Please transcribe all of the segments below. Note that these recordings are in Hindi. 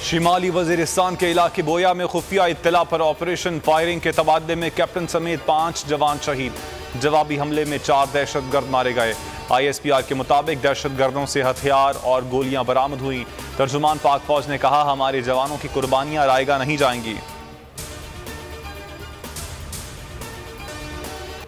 शिमाली वजीरिस्तान के इलाके बोया में खुफिया इत्तला पर ऑपरेशन फायरिंग के तबादले में कैप्टन समेत 5 जवान शहीद। जवाबी हमले में 4 दहशतगर्द मारे गए। ISPR के मुताबिक दहशतगर्दों से हथियार और गोलियां बरामद हुई। तर्जुमान पाक फौज ने कहा, हमारे जवानों की कुर्बानियां रायगा नहीं जाएंगी।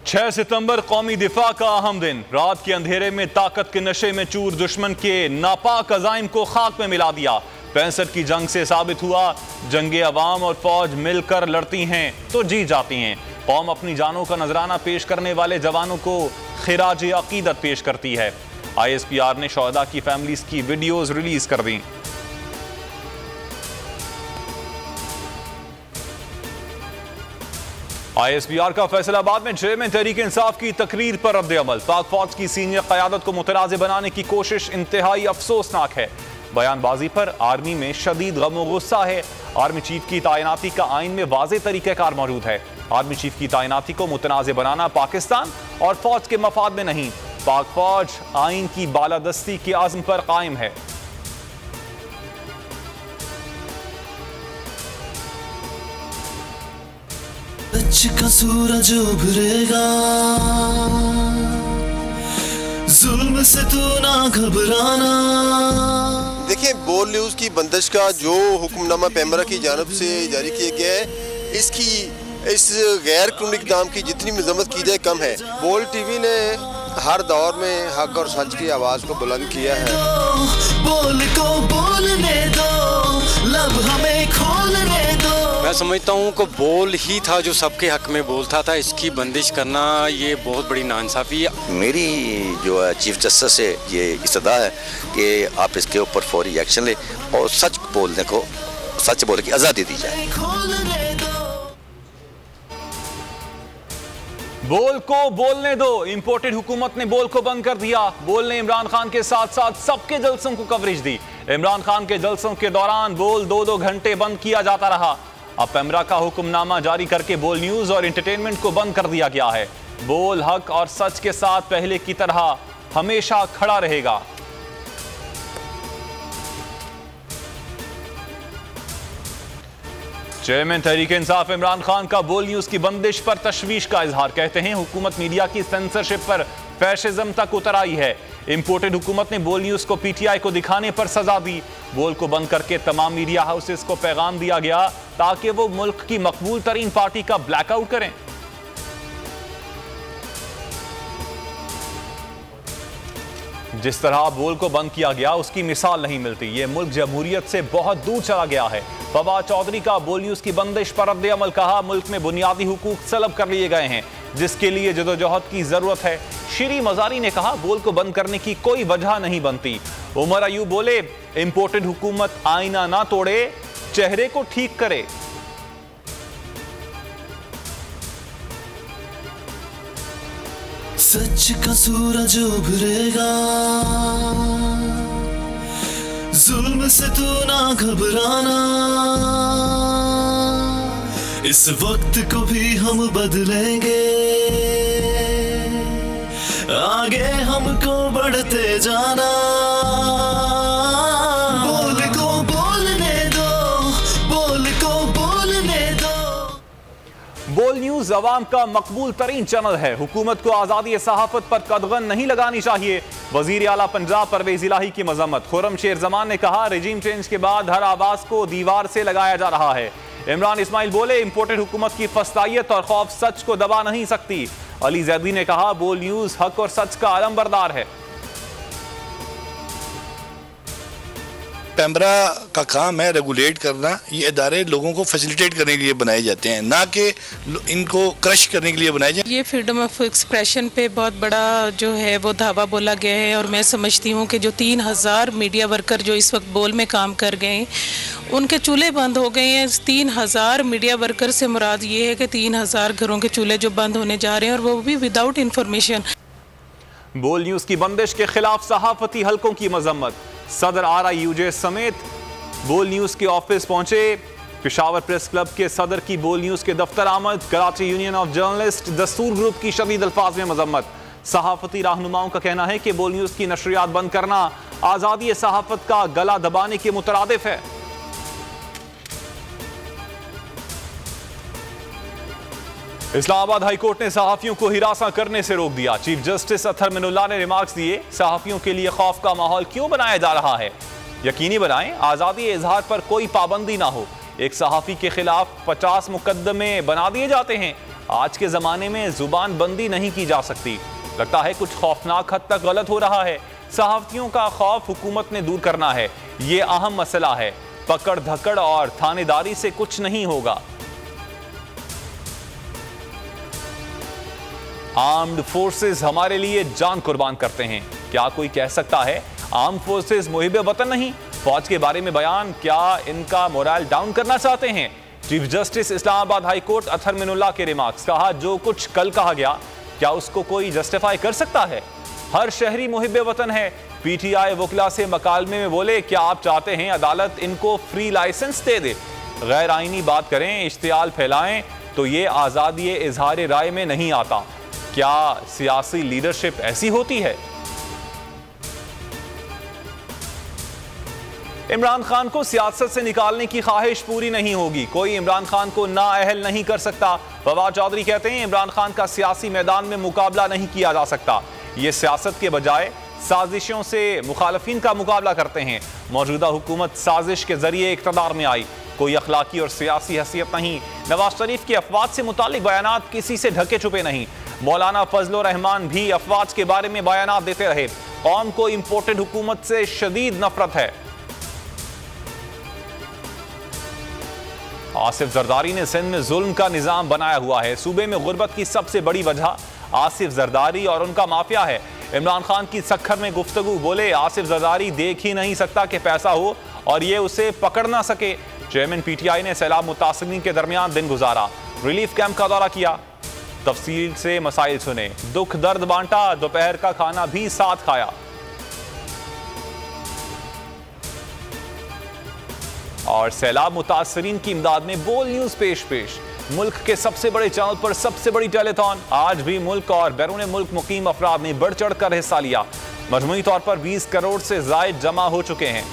6 सितंबर कौमी दिफा का अहम दिन। रात के अंधेरे में ताकत के नशे में चूर दुश्मन के नापाक अज़ाइम को खाक में मिला दिया। 65 की जंग से साबित हुआ, जंगे अवाम और फौज मिलकर लड़ती हैं तो जीत जाती हैं। कौम अपनी जानों का नजराना पेश करने वाले जवानों को खिराज अकीदत पेश करती है। ISPR ने शोहदा की फैमिलीज की वीडियोज रिलीज कर दी। ISPR का फैसलाबाद में चेयरमैन तहरीक इंसाफ की तकरीर पर रद्द अमल। पाक फौज की सीनियर क़यादत को मुतनाज़ बनाने की कोशिश इंतहाई अफसोसनाक है। बयानबाजी पर आर्मी में शदीद गम गुस्सा है। आर्मी चीफ की तैनाती का आइन में वाज़े तरीक़ेकार मौजूद है। आर्मी चीफ की तैनाती को मुतनाज़ बनाना पाकिस्तान और फौज के मफाद में नहीं। पाक फौज आइन की बालादस्ती के आज़म पर कायम है। का सूरज उभरेगा, जुल्म से तू ना घबराना। देखिए, बोल न्यूज़ की बंदिश का जो हुक्मनामा पैमरा की जानिब से जारी किया गया है, इस गैर कानूनी इक़दाम की जितनी मज़म्मत की जाए कम है। बोल टीवी ने हर दौर में हक और सच की आवाज़ को बुलंद किया है। बोल को बोलने दो, लब हमें खोलने दो। मैं समझता हूँ कि बोल ही था जो सबके हक में बोलता था। इसकी बंदिश करना ये बहुत बड़ी नाइंसाफ़ी है। मेरी जो है चीफ जस्टिस से ये इस्तदा है कि आप इसके ऊपर फौरी एक्शन लें और सच बोलने को, सच बोलने की आज़ादी दी जाए। बोल को बोलने दो। इंपोर्टेड हुकूमत ने बोल को बंद कर दिया। बोल ने इमरान खान के साथ साथ सबके जलसों को कवरेज दी। इमरान खान के जलसों के दौरान बोल 2-2 घंटे बंद किया जाता रहा। अब पैमरा का हुक्मनामा जारी करके बोल न्यूज और एंटरटेनमेंट को बंद कर दिया गया है। बोल हक और सच के साथ पहले की तरह हमेशा खड़ा रहेगा। चेयरमैन तहरीक इंसाफ इमरान खान का बोल न्यूज की बंदिश पर तशवीश का इजहार। कहते हैं, हुकूमत मीडिया की सेंसरशिप पर फैशिज्म तक उतर आई है। इंपोर्टेड हुकूमत ने बोल न्यूज को PTI को दिखाने पर सजा दी। बोल को बंद करके तमाम मीडिया हाउसेस को पैगाम दिया गया ताकि वो मुल्क की मकबूल तरीन पार्टी का ब्लैकआउट करें। जिस तरह बोल को बंद किया गया उसकी मिसाल नहीं मिलती। ये मुल्क जमहूरियत से बहुत दूर चला गया है। फवाद चौधरी का बोल न्यूज की बंदिश पर रद्द अमल। कहा, मुल्क में बुनियादी हुकूक सलब कर लिए गए हैं जिसके लिए जदोजहद की जरूरत है। शीरी मजारी ने कहा, बोल को बंद करने की कोई वजह नहीं बनती। उमर अयूब बोले, इंपोर्टेड हुकूमत आईना ना तोड़े, चेहरे को ठीक करे। सच का सूरज उभरेगा, जुल्म से तू ना घबराना। इस वक्त को भी हम बदलेंगे, आगे हमको बढ़ते जाना। बोल को बोलने दो, बोल को बोलने दो। बोल न्यूज अवाम का मकबूल तरीन चैनल है। हुकूमत को आज़ादी सहाफत पर कदगन नहीं लगानी चाहिए। वजीर आला पंजाब परवेज इलाही की मजम्मत। खुर्रम शेर जमान ने कहा, रेजिम चेंज के बाद हर आवाज को दीवार से लगाया जा रहा है। इमरान इस्माइल बोले, इंपोर्टेड हुकूमत की फस्तायत और खौफ सच को दबा नहीं सकती। अली जैदी ने कहा, बोल न्यूज हक और सच का अलमबरदार है। पैमरा का काम है रेगुलेट करना। ये इदारे लोगों को फैसिलिटेट करने के लिए बनाए जाते हैं, ना कि इनको क्रश करने के लिए बनाए जाते हैं। ये फ्रीडम ऑफ एक्सप्रेशन पे बहुत बड़ा जो है वो धावा बोला गया है और मैं समझती हूँ कि जो 3000 मीडिया वर्कर जो इस वक्त बोल में काम कर गए उनके चूल्हे बंद हो गए हैं। 3000 मीडिया वर्कर से मुराद ये है कि 3000 घरों के चूल्हे जो बंद होने जा रहे हैं और वो भी विदाउट इंफॉर्मेशन। बोल न्यूज की बंदिश के खिलाफ सहाफती हलकों की मजम्मत। सदर RIUJ समेत बोल न्यूज के ऑफिस पहुंचे। पेशावर प्रेस क्लब के सदर की बोल न्यूज के दफ्तर आमद। कराची यूनियन ऑफ जर्नलिस्ट दस्तूर ग्रुप की शदीद अल्फाज में मजम्मत। सहाफती रहनुमाओं का कहना है कि बोल न्यूज की नशरियात बंद करना आज़ादी सहाफत का गला दबाने के मुतरादिफ है। इस्लामाबाद हाईकोर्ट ने सहाफियों को हिरासा करने से रोक दिया। चीफ जस्टिस अतहर मिनुल्लाह ने रिमार्क्स दिए, सहाफियों के लिए खौफ का माहौल क्यों बनाया जा रहा है, यकीनी बनाएं आज़ादी इजहार पर कोई पाबंदी ना हो। एक सहाफी के खिलाफ 50 मुकदमे बना दिए जाते हैं। आज के ज़माने में जुबान बंदी नहीं की जा सकती। लगता है कुछ खौफनाक हद तक गलत हो रहा है। सहाफियों का खौफ हुकूमत ने दूर करना है, ये अहम मसला है। पकड़ धकड़ और थानेदारी से कुछ नहीं होगा। आर्म्ड फोर्सेस हमारे लिए जान कुर्बान करते हैं। क्या कोई कह सकता है आर्म फोर्सेस मुहिब वतन नहीं? फौज के बारे में बयान क्या इनका मोरल डाउन करना चाहते हैं? Chief justice Islamabad high court Athar Minallah के रिमार्क्स, कहा जो कुछ कल कहा गया क्या उसको कोई जस्टिफाई कर सकता है? हर शहरी मुहिब वतन है। पीटीआई वकला से मकालमे में बोले, क्या आप चाहते हैं अदालत इनको फ्री लाइसेंस दे दे? गैर आईनी बात करें, इश्तियाल फैलाएं तो ये आज़ादी इजहार राय में नहीं आता। क्या सियासी लीडरशिप ऐसी होती है? इमरान खान को सियासत से निकालने की ख्वाहिश पूरी नहीं होगी। कोई इमरान खान को नाअहल नहीं कर सकता। फवाद चौधरी कहते हैं इमरान खान का सियासी मैदान में मुकाबला नहीं किया जा सकता। ये सियासत के बजाय साजिशों से मुखालफिन का मुकाबला करते हैं। मौजूदा हुकूमत साजिश के जरिए इक़्तिदार में आई, कोई अखलाकी और सियासी हैसियत नहीं। नवाज शरीफ के अफवाज से मुतालिक बयानात किसी से ढके छुपे नहीं। मौलाना फजलुर रहमान भी अफवाज के बारे में बयानात देते रहे। कौम को इंपोर्टेड हुकूमत से शदीद नफरत है। आसिफ जरदारी ने सिंध में जुल्म का निजाम बनाया हुआ है। सूबे में गुर्बत की सबसे बड़ी वजह आसिफ जरदारी और उनका माफिया है। इमरान खान की सख्खर में गुफ्तगू, बोले आसिफ जरदारी देख ही नहीं सकता कि पैसा हो और ये उसे पकड़ ना सके। चेयरमैन पीटीआई ने सैलाब मुतासिरीन के दरमियान दिन गुजारा, रिलीफ कैंप का दौरा किया, तफसील से मसाइल सुने, दुख दर्द बांटा, दोपहर का खाना भी साथ खाया। और सैलाब मुतासिरीन की इमदाद में बोल न्यूज पेश मुल्क के सबसे बड़े चैनल पर सबसे बड़ी टेलीथॉन। आज भी मुल्क और बैरून मुल्क मुकीम अफराद ने बढ़ चढ़ कर हिस्सा लिया। मजमूई तौर पर 20 करोड़ से जायद जमा हो चुके हैं।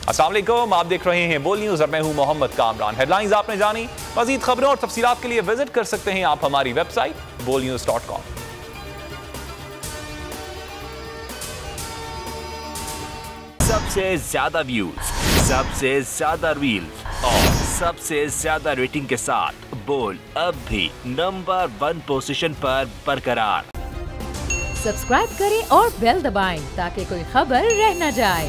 अस्सलाम वालेकुम, आप देख रहे हैं बोल न्यूज और मैं हूं मोहम्मद कामरान। हेडलाइंस आपने जानी, मजीद खबरों और तफसीलात के लिए विजिट कर सकते हैं आप हमारी वेबसाइट bolnews.com। सबसे ज्यादा व्यूज, सबसे ज्यादा रील्स और सबसे ज्यादा रेटिंग के साथ बोल अब भी नंबर 1 पोजीशन पर बरकरार। सब्सक्राइब करें और बेल दबाएं ताकि कोई खबर रह न जाए।